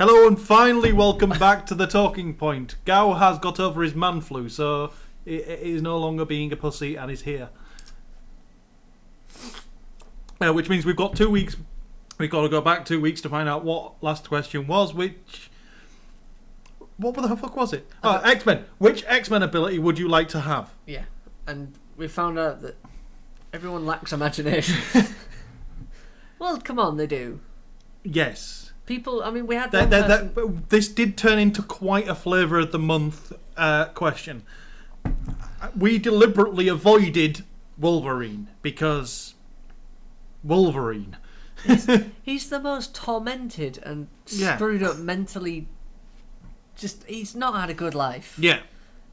Hello and finally welcome back to the talking point. Gao has got over his man flu, so he is no longer being a pussy and is here. Which means we've got 2 weeks. We've got to go back 2 weeks to find out what last question was, which... What the fuck was it? Oh, X-Men. Which X-Men ability would you like to have? Yeah, and we found out that everyone lacks imagination. Well, come on, they do. Yes. People, I mean, we had this did turn into quite a flavour of the month question. We deliberately avoided Wolverine because Wolverine. He's the most tormented and screwed up mentally. Just, he's not had a good life. Yeah.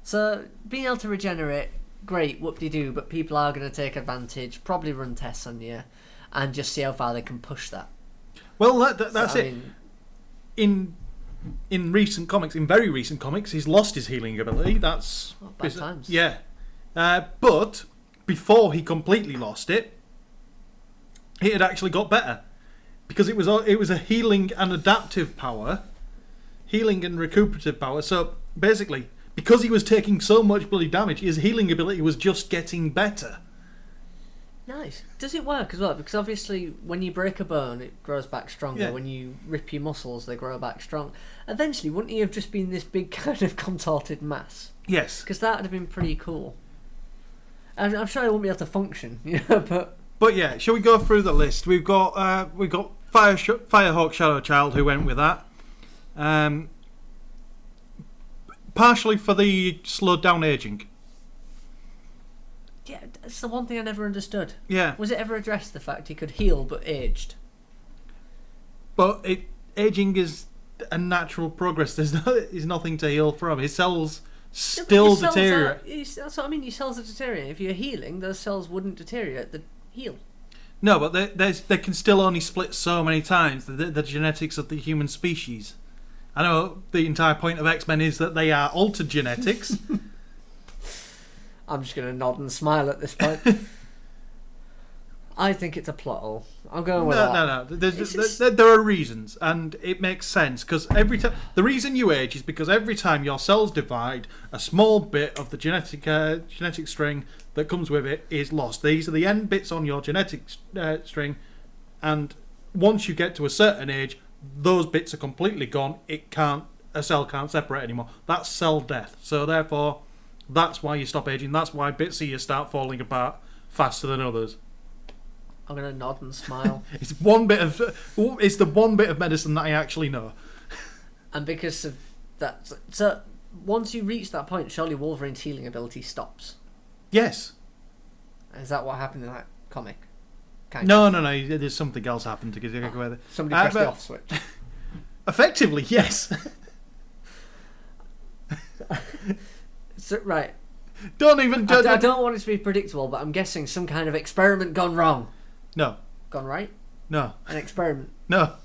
So, being able to regenerate, great, whoop-de-doo, but people are going to take advantage, probably run tests on you, and just see how far they can push that. Well, that's it. In recent comics, in very recent comics, he's lost his healing ability. That's... bad times. Yeah. But, before he completely lost it, it had actually got better. Because it was a healing and adaptive power... Healing and recuperative power. So basically, because he was taking so much bloody damage, his healing ability was just getting better. Nice. Does it work as well? Because obviously, when you break a bone, it grows back stronger. Yeah. When you rip your muscles, they grow back strong. Eventually, wouldn't he have just been this big kind of contorted mass? Yes. Because that would have been pretty cool. I'm sure I won't be able to function, you know, But yeah, shall we go through the list? We've got Firehawk Shadow Child who went with that. Partially for the slowed down aging. Yeah, that's the one thing I never understood. Yeah. Was it ever addressed, the fact he could heal but aged? But aging is a natural progress. There's nothing to heal from. His cells still deteriorate. That's what I mean, your cells are deteriorating. If you're healing, those cells wouldn't deteriorate, they'd heal. No, but they can still only split so many times. The genetics of the human species. I know the entire point of X-Men is that they are altered genetics. I'm just going to nod and smile at this point. I think it's a plot hole. I'm going with that. No. There are reasons, and it makes sense, because every time... The reason you age is because every time your cells divide, a small bit of the genetic string that comes with it is lost. These are the end bits on your genetic string, and once you get to a certain age... Those bits are completely gone. A cell can't separate anymore. That's cell death. So therefore, that's why you stop aging. That's why bits of you start falling apart faster than others. I'm gonna nod and smile. It's the one bit of medicine that I actually know. And because of that, so once you reach that point, surely Wolverine's healing ability stops. Yes. Is that what happened in that comic? No. There's something else happened to get away there. Somebody pressed the off switch. Effectively, yes. So, right. I don't want it to be predictable, but I'm guessing some kind of experiment gone wrong. No. Gone right? No. An experiment. No.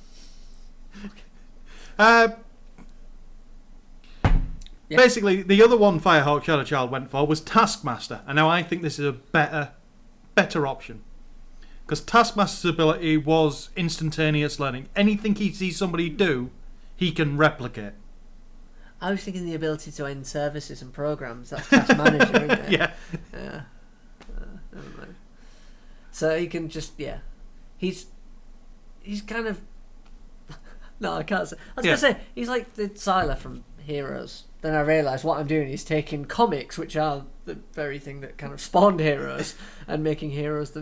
Basically, the other one Firehawk Shadow Child went for was Taskmaster, and now I think this is a better option. Because Taskmaster's ability was instantaneous learning. Anything he sees somebody do, he can replicate. I was thinking the ability to end services and programs. That's Task Manager, isn't it? Yeah. Never mind. So he can just, He's kind of... No, I can't say. I was going to say, he's like the Sylar from Heroes. Then I realised what I'm doing is taking comics, which are the very thing that kind of spawned Heroes, and making Heroes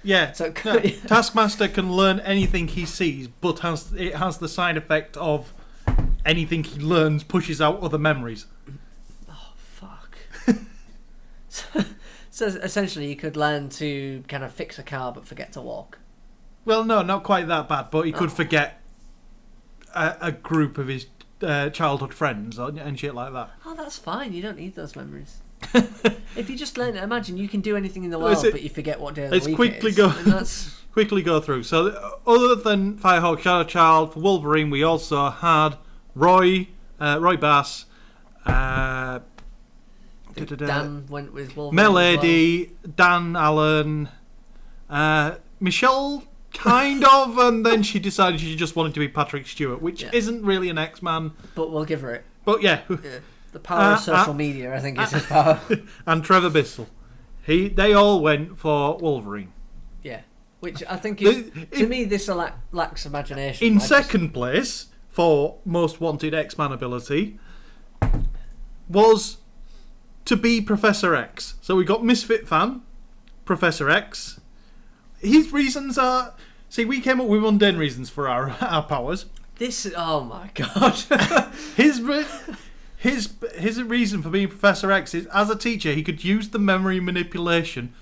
Yeah. So Taskmaster can learn anything he sees, but it has the side effect of anything he learns pushes out other memories. Oh, fuck. So essentially you could learn to kind of fix a car but forget to walk. Well, no, not quite that bad, but he could forget a group of his childhood friends and shit like that. Oh, that's fine. You don't need those memories. If you just learn, imagine you can do anything in the world, but you forget what day of the week it is. Quickly go through. So, other than Firehawk Shadow Child, for Wolverine, we also had Roy Bass, Dan went with Wolverine. Melody, Dan Allen, Michelle Kind of, and then she decided she just wanted to be Patrick Stewart, which isn't really an X-Man. But we'll give her it. But yeah. The power of social media, I think, is his power. And Trevor Bissell. They all went for Wolverine. Yeah. Which I think is, to me, this lacks imagination. In second place, for most wanted X-Man ability, was to be Professor X. So we got Misfit Fan, Professor X. His reasons are... See, we came up with mundane reasons for our powers. Oh my god. His reason for being Professor X is, as a teacher, he could use the memory manipulation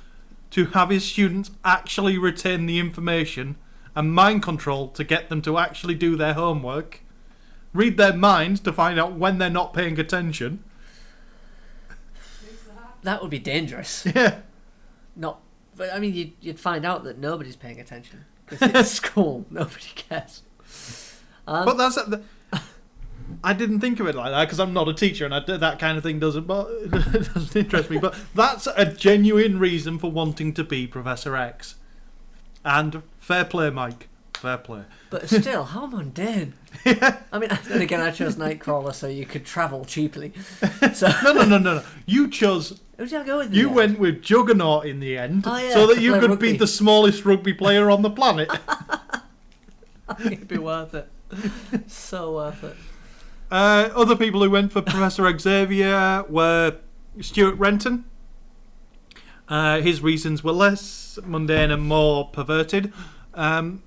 to have his students actually retain the information and mind control to get them to actually do their homework, read their minds to find out when they're not paying attention. That would be dangerous. Yeah. But I mean, you'd find out that nobody's paying attention because it's school. Nobody cares. But that's... I didn't think of it like that because I'm not a teacher and that kind of thing doesn't interest me. But that's a genuine reason for wanting to be Professor X. And fair play, Mike. Fair play. But still, how mundane. Yeah. I mean, then again, I chose Nightcrawler so you could travel cheaply. So No. You chose... Who did I go with? You went with Juggernaut in the end so that you play could rugby. be the smallest rugby player on the planet. I think it'd be worth it. So worth it. Other people who went for Professor Xavier were Stuart Renton. His reasons were less mundane and more perverted. We'll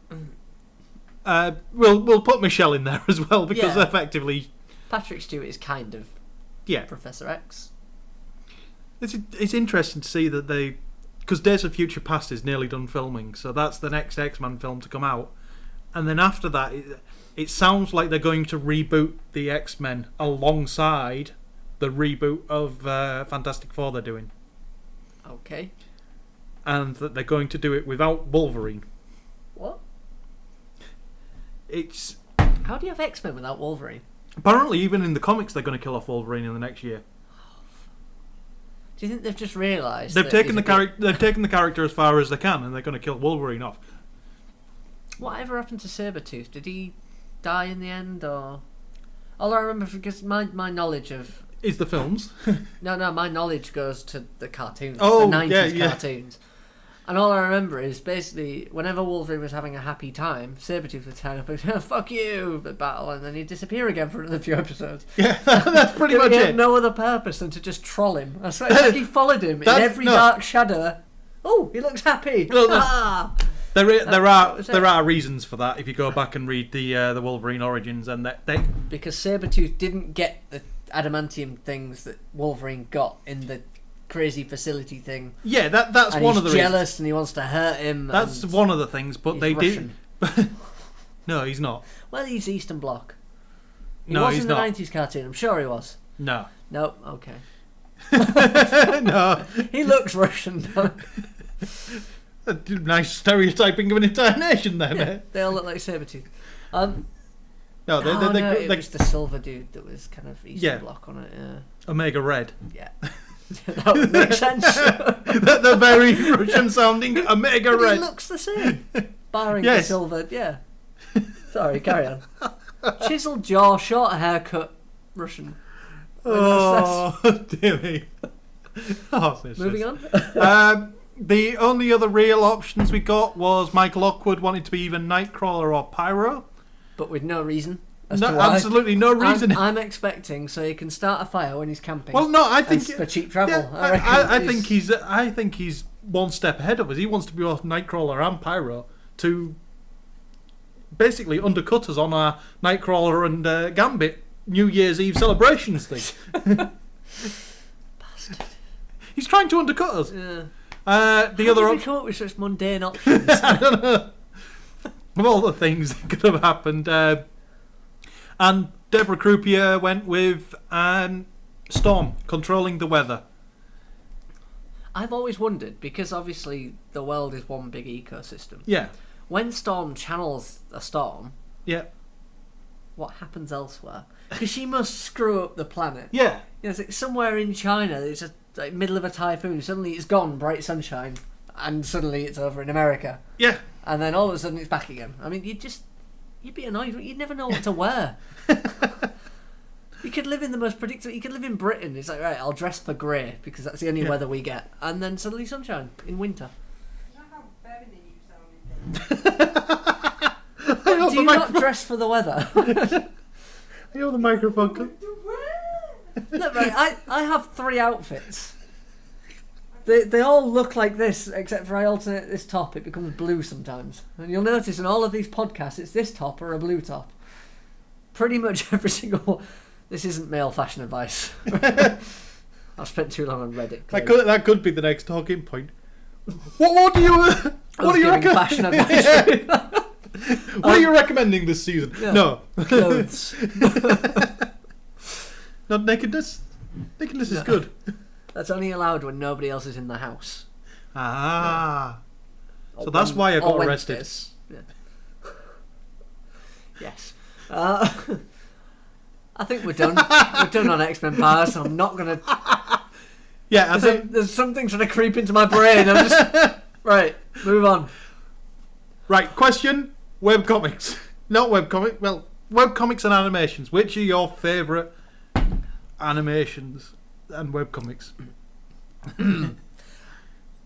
put Michelle in there as well because effectively Patrick Stewart is kind of Professor X. It's interesting to see that because Days of Future Past is nearly done filming, so that's the next X-Men film to come out, and then after that it sounds like they're going to reboot the X-Men alongside the reboot of Fantastic Four they're doing. Okay. And that they're going to do it without Wolverine. What? It's... How do you have X-Men without Wolverine? Apparently, even in the comics, they're going to kill off Wolverine in the next year. Do you think they've just realised they've taken the character as far as they can, and they're going to kill Wolverine off? Whatever happened to Sabretooth? Did he die in the end, or... All I remember, because my knowledge of... Is the films. No, my knowledge goes to the cartoons, oh, the 90s cartoons. And all I remember is basically, whenever Wolverine was having a happy time, Sabretooth would turn up and go, fuck you, the battle, and then he'd disappear again for another few episodes. Yeah, that's pretty much He it. had no other purpose than to just troll him. I swear, it's like he followed him in every dark shadow. Oh, he looks happy. There are reasons for that if you go back and read the Wolverine origins, and because Sabretooth didn't get the adamantium things that Wolverine got in the crazy facility thing. Yeah, that's and one of the reasons. He's jealous and he wants to hurt him. That's one of the things, but they Russian. did. No, he's not. Well, he's Eastern Bloc. He no, was he's in the not. 90s cartoon. I'm sure he was. No. Nope. Okay. No. He looks Russian. A nice stereotyping of an entire nation there, mate. They all look like Sabretooth. No, it was the silver dude that was kind of Eastern Bloc on it. Yeah. Omega Red. Yeah. That would make sense. the very Russian sounding Omega Red. He looks the same. Barring the silver, yeah. Sorry, carry on. Chiseled jaw, short haircut, Russian. Oh, dear me. Moving on. The only other real options we got was Michael Lockwood wanted to be either Nightcrawler or Pyro. But with no reason. Absolutely no reason. I'm expecting so he can start a fire when he's camping. Well, no, I think for cheap travel. Yeah, I think he's one step ahead of us. He wants to be both Nightcrawler and Pyro to basically undercut us on our Nightcrawler and Gambit New Year's Eve celebrations thing. Bastard. He's trying to undercut us. Yeah. How did we come up with such mundane options? I don't know. Of all the things that could have happened. And Deborah Croupier went with Storm, controlling the weather. I've always wondered, because obviously the world is one big ecosystem. Yeah. When Storm channels a storm, what happens elsewhere? Because she must screw up the planet. Yeah. You know, it's like somewhere in China, it's a middle of a typhoon, suddenly it's gone, bright sunshine, and suddenly it's over in America. Yeah. and then all of a sudden it's back again. I mean, you'd be annoyed. You'd never know what to wear. You could live in the most predictable. You could live in Britain. It's like, right, I'll dress for grey because that's the only weather we get, and then suddenly sunshine in winter. You know how feminine you sound. Do you not dress for the weather? I know the microphone. Look, right, I have 3 outfits. They all look like this, except for I alternate this top. It becomes blue sometimes. And you'll notice in all of these podcasts, it's this top or a blue top. Pretty much every single... This isn't male fashion advice. I've spent too long on Reddit. That could be the next talking point. What do you... What are you fashion advice. What are you recommending this season? Yeah. No. Clothes. Not nakedness? Nakedness is good. That's only allowed when nobody else is in the house. Ah. Yeah. So that's why I got arrested. Yeah. Yes. I think we're done. We're done on X-Men Powers, so I'm not going to... Yeah, I think... There's something trying to creep into my brain. I'm just... Right, move on. Right, question. Webcomics. Not webcomic. Well, webcomics and animations. Which are your favourite animations and webcomics?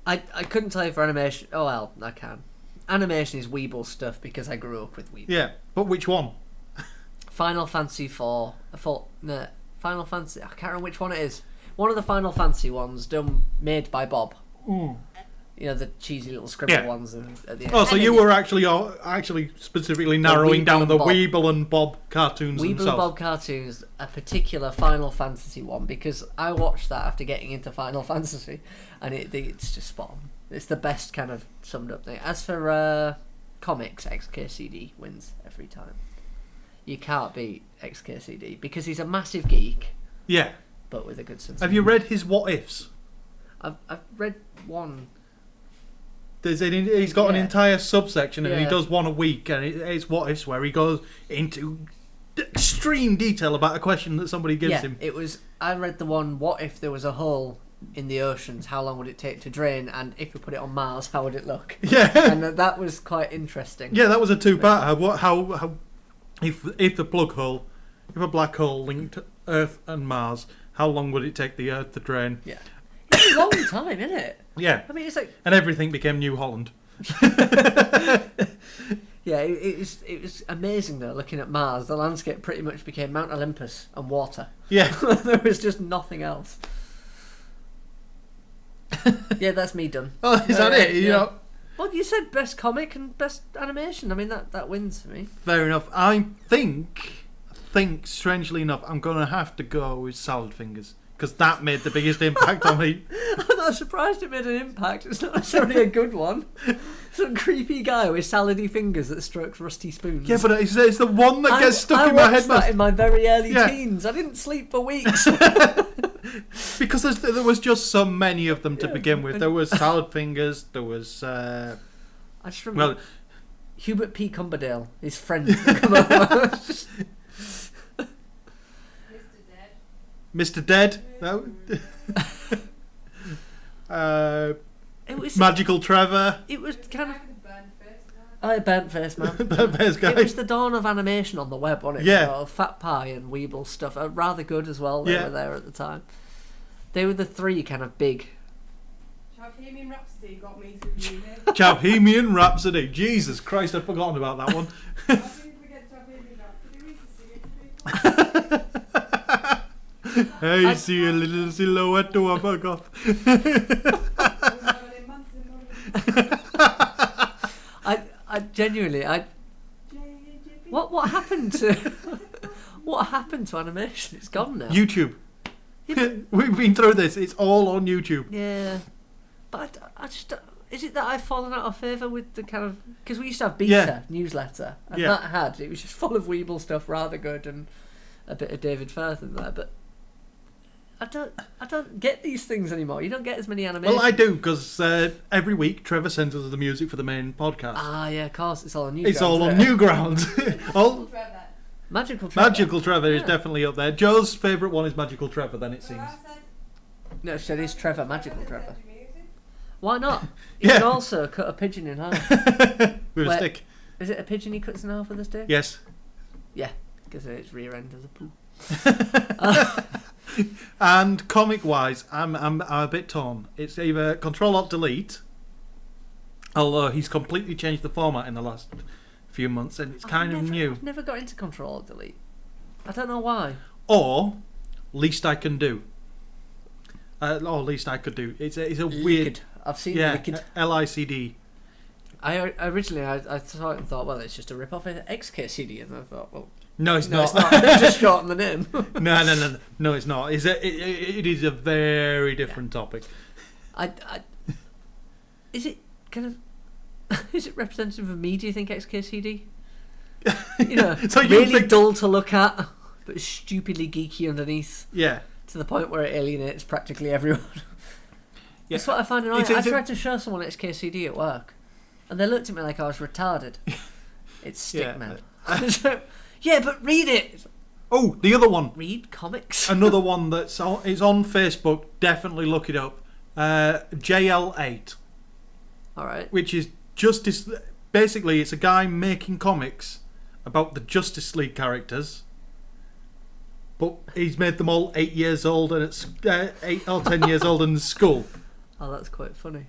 I couldn't tell you for animation... Oh, well, I can. Animation is Weeble stuff because I grew up with Weeble. Yeah, but which one? Final Fantasy 4. No, Final Fantasy... I can't remember which one it is. One of the Final Fantasy ones made by Bob. Mm. You know, the cheesy little scribble ones at the end. Oh, so you were actually specifically narrowing down the Weeble and Bob cartoons Weeble themselves. and Bob cartoons, a particular Final Fantasy one, because I watched that after getting into Final Fantasy, and it's just spot on. It's the best kind of summed up thing. As for comics, XKCD wins every time. You can't beat XKCD because he's a massive geek. Yeah. But with a good sense. Have you read his What Ifs? I've read one. He's got an entire subsection and he Yeah. does one a week, and it's What Ifs where he goes into extreme detail about a question that somebody gives him. It was. I read the one. What if there was a hole in the oceans? How long would it take to drain? And if we put it on Mars, how would it look? Yeah. And that was quite interesting. Yeah, that was a 2-part. How if the plug hole, if a black hole linked Earth and Mars, how long would it take the Earth to drain? Yeah. It's a long time, isn't it? Yeah. I mean, it's like... And everything became New Holland. Yeah, it was amazing, though, looking at Mars. The landscape pretty much became Mount Olympus and water. Yeah. There was just nothing else. Yeah, that's me done. Oh, is that it? You know? Well, you said best comic and best animation. I mean, that wins for me. Fair enough. I think, strangely enough, I'm going to have to go with Salad Fingers. Because that made the biggest impact on me. I'm not surprised it made an impact. It's not necessarily a good one. Some creepy guy with salady fingers that strokes rusty spoons. Yeah, but it's the one that gets stuck in my head I watched that in my very early Yeah. teens. I didn't sleep for weeks. Because there was just so many of them to begin with. There was Salad Fingers, there was... I just remember well, Hubert P. Cumberdale, his friends that come over. Mr. Dead. No. It was Magical Trevor. It was kind of... Burnt face, burnt face man. Best guy. It was the dawn of animation on the web, wasn't it? Yeah. You know, Fat Pie and Weeble stuff are rather good as well. They Yeah. were there at the time. They were the 3 kind of big. Bohemian Rhapsody got me through uni. Bohemian Rhapsody. Jesus Christ, I'd forgotten about that one. I didn't forget Bohemian Rhapsody. We can sing it to me. Hey, see a little silhouette of a goth. I genuinely what happened to what happened to animation? It's gone now. YouTube. We've been through this. It's all on YouTube. Yeah, but I just is it that I've fallen out of favour with the kind of because we used to have Beta Yeah. newsletter and Yeah. it was just full of Weeble stuff, rather good, and a bit of David Firth in there, but. I don't get these things anymore. You don't get as many animations. Well, I do, because every week Trevor sends us the music for the main podcast. Ah, yeah, of course. It's all on Newgrounds. It's all on Newgrounds. all Magical Trevor. Magical Trevor is definitely up there. Joe's favourite one is Magical Trevor, then it seems. No, she said it's Trevor, Magical Trevor. Why not? You Yeah. can also cut a pigeon in half. With a Where- stick. Is it a pigeon he cuts in half with a stick? Yes. Yeah, because its rear end is a poo. And comic-wise, I'm a bit torn. It's either Control-Alt-Delete, although he's completely changed the format in the last few months, and it's kind of new. I've never got into Control-Delete. I don't know why. Or Least I Can Do. Or Least I Could Do. It's a weird. Liquid. I've seen Yeah, Liquid. LICD. I originally saw it and thought, well, it's just a rip-off of XKCD, and I thought, well, No, it's no, not. it's not. Just shorten the name. No, it's not. It is a very different topic. Is it kind of? Is it representative of me? Do you think XKCD? You know, So you really think- dull to look at, but stupidly geeky underneath, Yeah. to the point where it alienates practically everyone. Yeah. That's what I find annoying. It's- I it's- tried to show someone XKCD at work, and they looked at me like I was retarded. It's Yeah. Stickman. Yeah, but read it. Oh, the other one. Read comics. Another one that's is on Facebook. Definitely look it up. JL8, All right. which is Justice. Basically, it's a guy making comics about the Justice League characters, but he's made them all 8 years old and it's 8 or 10 years old in school, Oh, that's quite funny.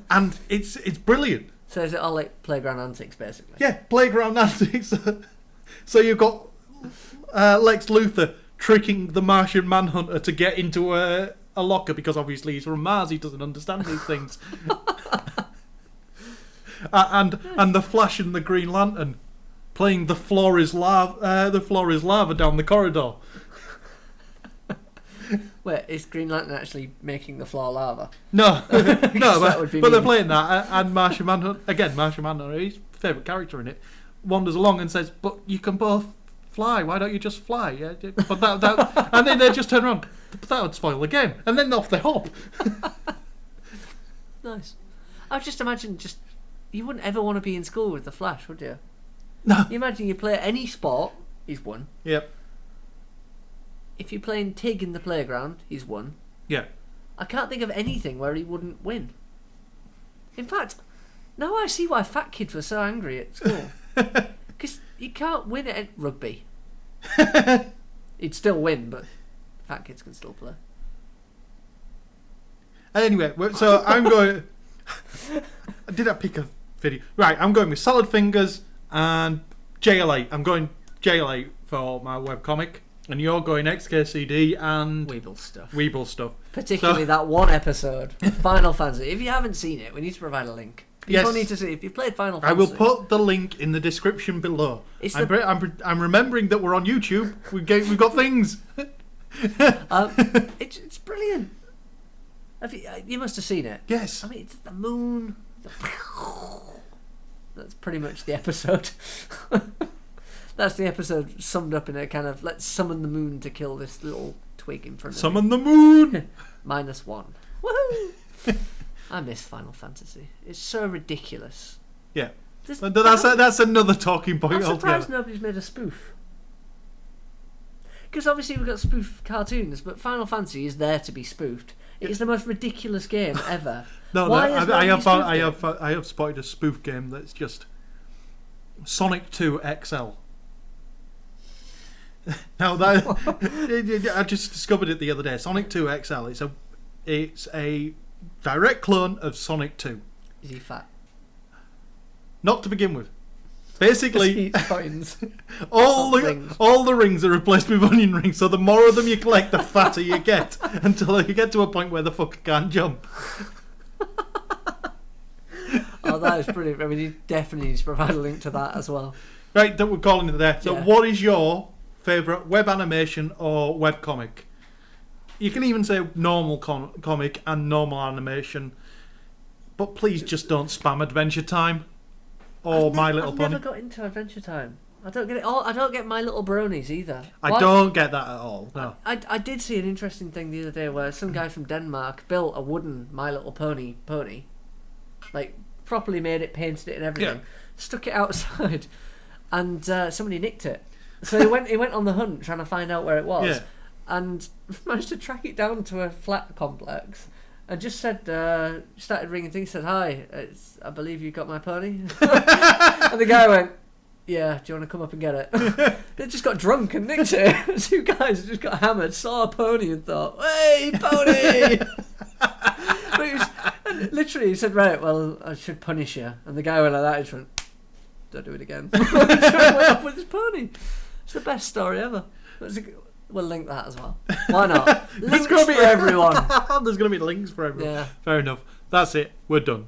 and it's brilliant. So is it all like playground antics, basically? Yeah, playground antics. So you've got Lex Luthor tricking the Martian Manhunter to get into a locker because obviously he's from Mars. He doesn't understand these things. And the Flash and the Green Lantern playing the floor is lava. The floor is lava down the corridor. Wait, is Green Lantern actually making the floor lava? No, no, that would be but they're mean. playing that. And Martian Manhunter again. Martian Manhunter, his favourite character in it, wanders along and says, "But you can both fly. Why don't you just fly?" Yeah, but that and then they just turn around. But that would spoil the game. And then off they hop. Nice. I just imagine you wouldn't ever want to be in school with the Flash, would you? No. You imagine you play any sport, he's won. Yep. If you're playing Tig in the playground, he's won. Yeah. I can't think of anything where he wouldn't win. In fact, now I see why fat kids were so angry at school. Because you can't win at rugby. He'd still win, but fat kids can still play. Anyway, so I'm going. Did I pick a video? Right, I'm going with Salad Fingers and JL8. I'm going JL8 for my webcomic, and you're going XKCD and Weeble stuff. Weeble stuff. Particularly that one episode, Final Fantasy. If you haven't seen it, we need to provide a link. People Yes. need to see. If you've played Final I Fantasy, will put the link in the description below. It's I'm remembering that we're on YouTube. We've got things. it's brilliant. You must have seen it. Yes. I mean, it's the moon. That's pretty much the episode. That's the episode summed up in a kind of, let's summon the moon to kill this little twig in front of Summon the moon. -1. Woohoo! I miss Final Fantasy. It's so ridiculous. Yeah. There's- That's another talking point I'm surprised altogether. nobody's made a spoof. Because obviously we've got spoof cartoons, but Final Fantasy is there to be spoofed. It's the most ridiculous game ever. No, Why no, has I nobody have spoofed it? I have spotted a spoof game that's just Sonic 2 XL. Now that I just discovered it the other day. Sonic 2 XL. It's a direct clone of Sonic 2. Is he fat? Not to begin with. Basically, He eats coins. all rings. the rings are replaced with onion rings. So the more of them you collect, the fatter you get, until you get to a point where the fucker can't jump. Oh, that is brilliant. I mean, you definitely need to provide a link to that as well. Right, that we're calling it there. So, Yeah. what is your favourite web animation or web comic? You can even say normal comic and normal animation, but please just don't spam Adventure Time or My Little I've Pony. never got into Adventure Time. I don't get it. I don't get My Little Bronies either. I Why- don't get that at all. No. I did see an interesting thing the other day where some guy from Denmark built a wooden My Little Pony, like properly made it, painted it and everything, Yeah. stuck it outside, and somebody nicked it. So he went on the hunt trying to find out where it was, Yeah. and managed to track it down to a flat complex, and just said, started ringing things. Said, "Hi, I believe you got my pony." And the guy went, "Yeah, do you want to come up and get it?" They just got drunk and nicked it. Two guys just got hammered, saw a pony, and thought, "Hey, pony!" But and literally, he said, "Right, well, I should punish you." And the guy went like that. He just went, "Don't do it again." So he went off with his pony. It's the best story ever. We'll link that as well. Why not? Links for everyone. There's going to be links for everyone. Yeah. Fair enough. That's it. We're done.